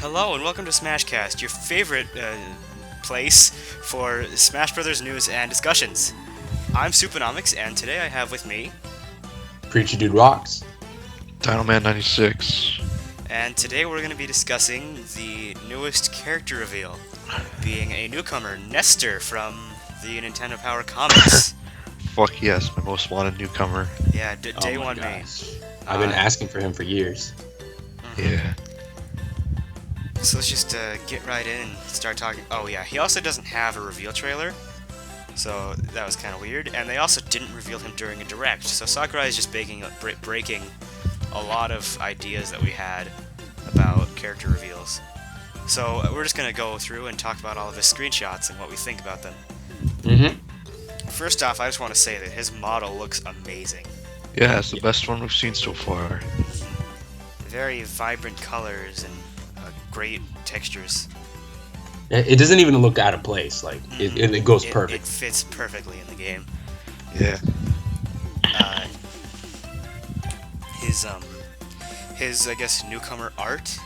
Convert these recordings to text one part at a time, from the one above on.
Hello and welcome to Smashcast, your favorite place for Smash Brothers news and discussions. I'm Supanomics, and today I have with me, Preachy Dude Rocks. Dinoman 96. and today we're going to be discussing the newest character reveal, being a newcomer, Nestor from the Nintendo Power Comics. Fuck yes, my most wanted newcomer. Yeah, day Oh my one me. gosh. I've been asking for him for years. Yeah. So let's just get right in and start talking. Oh yeah, he also doesn't have a reveal trailer, so that was kind of weird. And they also didn't reveal him during a direct, so Sakurai is just breaking a lot of ideas that we had about character reveals. So we're just gonna go through and talk about all of his screenshots and what we think about them. First off, I just want to say that his model looks amazing. Yeah, it's the best one we've seen so far. Very vibrant colors and great textures. It doesn't even look out of place. Like it goes It perfect. fits perfectly in the game. Yeah. His I guess newcomer art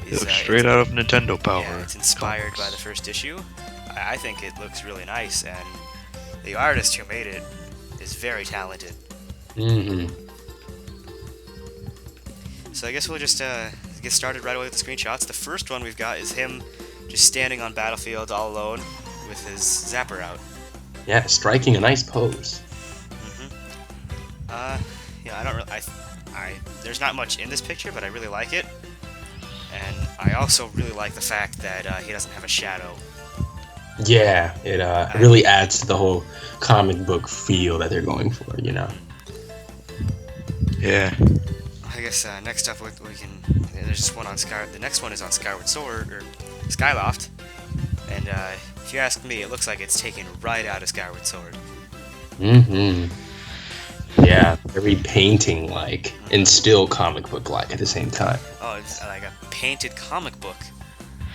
It is looks straight out of Nintendo Power. yeah, it's inspired by the first issue. I think it looks really nice, and the artist who made it is very talented. So I guess we'll just get started right away with the screenshots. The first one we've got is him just standing on Battlefield all alone with his zapper out. Yeah, striking a nice pose. Yeah, I don't really. There's not much in this picture, but I really like it, and I also really like the fact that he doesn't have a shadow. Yeah, it really adds to the whole comic book feel that they're going for, you know. Yeah. I guess next up we can. There's just one on Sky. The next one is on Skyward Sword or Skyloft, and if you ask me, it looks like it's taken right out of Skyward Sword. Yeah, very painting-like and still comic book-like at the same time. Oh, it's like a painted comic book.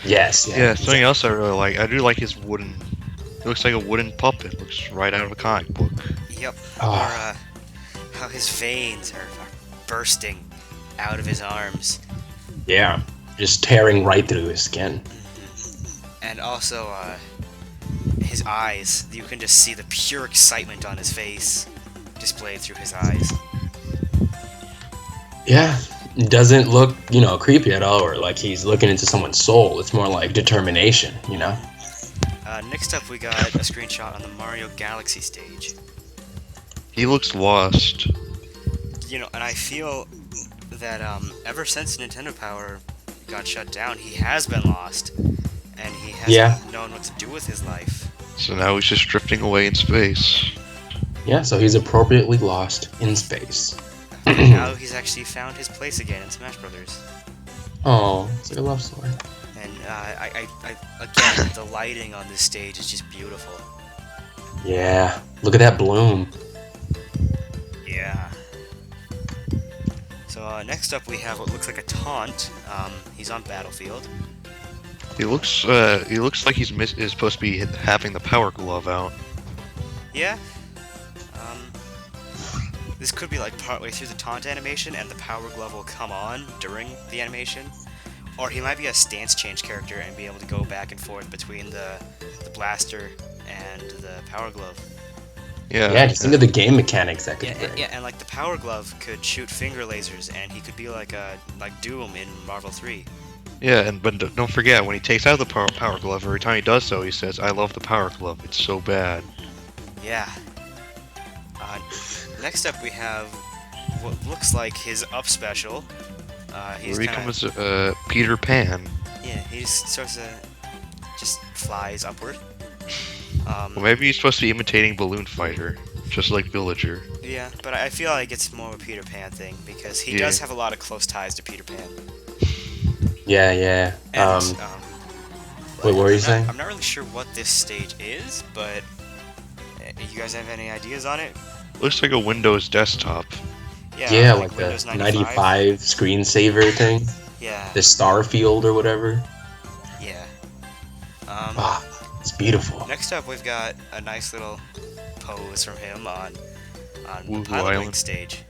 Yes. Yeah, something else I really like. I do like his wooden. It looks like a wooden puppet. Looks right out of a comic book. Yep. Oh. Or how his veins are bursting out of his arms. Yeah, just tearing right through his skin. And also, his eyes. You can just see the pure excitement on his face displayed through his eyes. Yeah, it doesn't look, creepy at all, or like he's looking into someone's soul. It's more like determination, you know? Next up, we got a screenshot on the Mario Galaxy stage. He looks lost. And I feel that ever since Nintendo Power got shut down, he has been lost, and he hasn't known what to do with his life. So now he's just drifting away in space. Yeah, so he's appropriately lost in space. Now he's actually found his place again in Smash Brothers. Oh, it's like a love story. And again, the lighting on this stage is just beautiful. Yeah, look at that bloom. Yeah. So next up we have what looks like a taunt. He's on Battlefield. He looks like he's supposed to be having the power glove out. Yeah. This could be like partway through the taunt animation, and the power glove will come on during the animation. Or he might be a stance change character and be able to go back and forth between the blaster and the power glove. Yeah. Just think of the game mechanics that could bring. Yeah, and like the power glove could shoot finger lasers, and he could be like Doom in Marvel 3. Yeah, but don't forget, when he takes out the power glove, every time he does so, he says, "I love the power glove. It's so bad." Yeah. Next up we have what looks like his up special. He's Where he becomes Peter Pan. Yeah, he just starts to just flies upward. Well, maybe he's supposed to be imitating Balloon Fighter, just like Villager. Yeah, but I feel like it's more of a Peter Pan thing, because he does have a lot of close ties to Peter Pan. Yeah. And, wait, what were you saying? I'm not really sure what this stage is, but you guys have any ideas on it? Looks like a Windows desktop. Yeah, like the Windows 95 screensaver thing. Yeah. The Starfield or whatever. Yeah. It's beautiful. Next up, we've got a nice little pose from him on the Woohoo Pilot Wing Island. stage.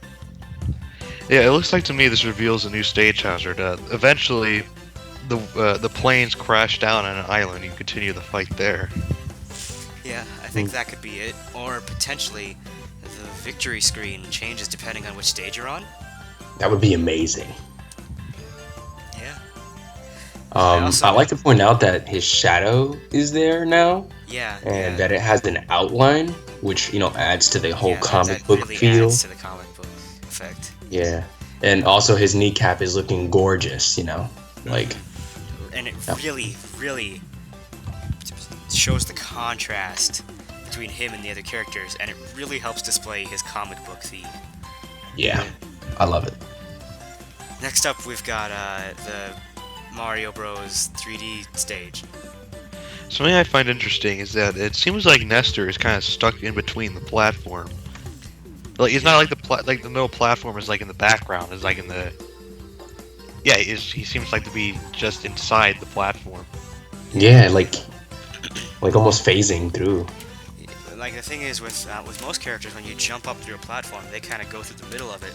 Yeah, it looks like to me this reveals a new stage hazard. Eventually, the planes crash down on an island. You continue the fight there. Yeah, I think that could be it. Or potentially, the victory screen changes depending on which stage you're on. That would be amazing. Yeah. I like to point out that his shadow is there now, Yeah. and that it has an outline, which adds to the whole comic that book really feel. adds to the comic book effect. Yeah, and also his kneecap is looking gorgeous. Like. And it really, really shows the contrast between him and the other characters, and it really helps display his comic book theme. Yeah, I love it. Next up, we've got the Mario Bros. 3D stage. Something I find interesting is that it seems like Nestor is kind of stuck in between the platform. Like it's not like the middle platform is like in the background. It's like in the he seems like to be just inside the platform. Yeah, like almost phasing through. Like the thing is with most characters, when you jump up through a platform, they kind of go through the middle of it.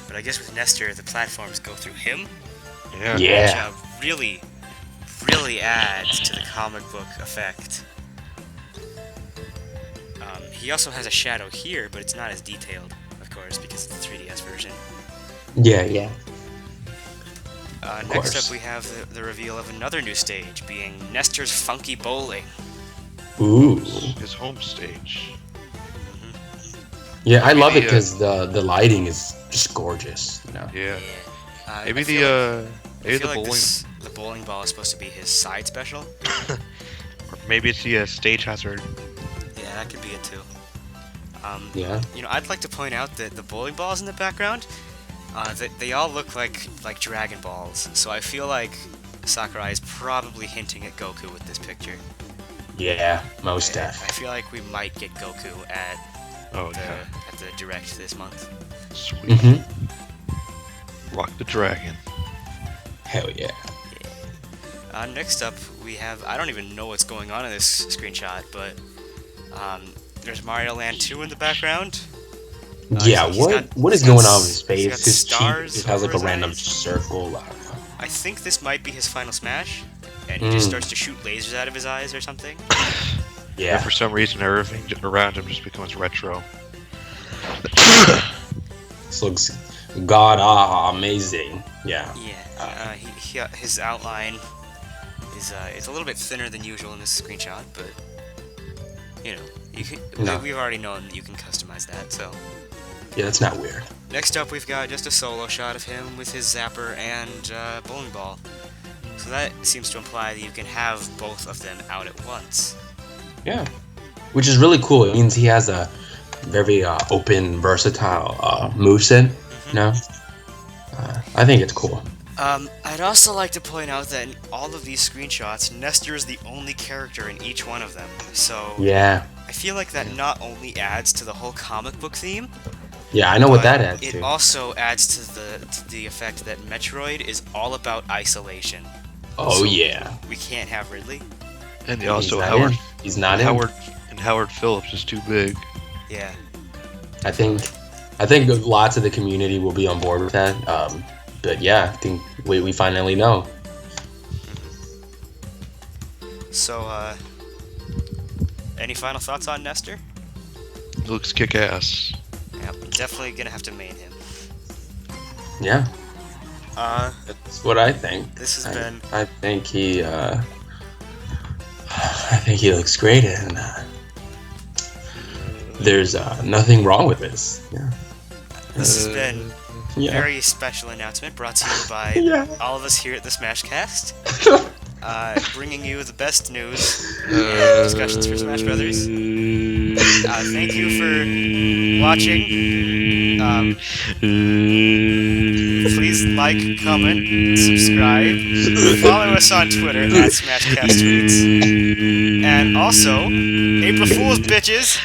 But I guess with Nestor, the platforms go through him. Yeah. Yeah. Which really, really adds to the comic book effect. He also has a shadow here, but it's not as detailed, of course, because it's the 3DS version. Yeah. Next up, we have the reveal of another new stage, being Nestor's Funky Bowling. Ooh. His home stage. Yeah, I love it because the lighting is just gorgeous. Yeah. Maybe the bowling ball is supposed to be his side special. Or maybe it's the stage hazard. Yeah, that could be it too. Yeah. I'd like to point out that the bowling balls in the background, they all look like Dragon Balls. So I feel like Sakurai is probably hinting at Goku with this picture. Yeah, most I def. feel like we might get Goku at the Direct this month. Sweet. Mm-hmm. Rock the dragon. Hell yeah. Next up, we have, I don't even know what's going on in this screenshot, but there's Mario Land 2 in the background. Yeah, what is going on with his face? His cheek just has like a random eyes. circle. I think this might be his final smash, and he just starts to shoot lasers out of his eyes or something. Yeah. And for some reason, everything around him just becomes retro. This looks amazing. Yeah. Yeah. His outline is it's a little bit thinner than usual in this screenshot, but we've already known that you can customize that. So Yeah, that's not weird. next up, we've got just a solo shot of him with his zapper and bowling ball. So that seems to imply that you can have both of them out at once. Yeah. Which is really cool. It means he has a very open, versatile moveset. I think it's cool. I'd also like to point out that in all of these screenshots, Nestor is the only character in each one of them. So Yeah. I feel like that not only adds to the whole comic book theme, Yeah, I know what that adds it to. also adds to the effect that Metroid is all about isolation. Oh So yeah. We can't have Ridley. And also He's not in. Howard Phillips is too big. Yeah. I think lots of the community will be on board with that. But yeah, I think we finally know. So, any final thoughts on Nestor? Looks kick-ass. Yeah, definitely gonna have to main him. Yeah. That's what I think. This has been. I think he looks great, and there's nothing wrong with this. Yeah. This has been a Yeah. very special announcement brought to you by all of us here at the Smashcast. Bringing you the best news and discussions for Smash Brothers. Thank you for watching. Please like, comment, subscribe. Follow us on Twitter at SmashCastTweets. And also, April Fool's bitches!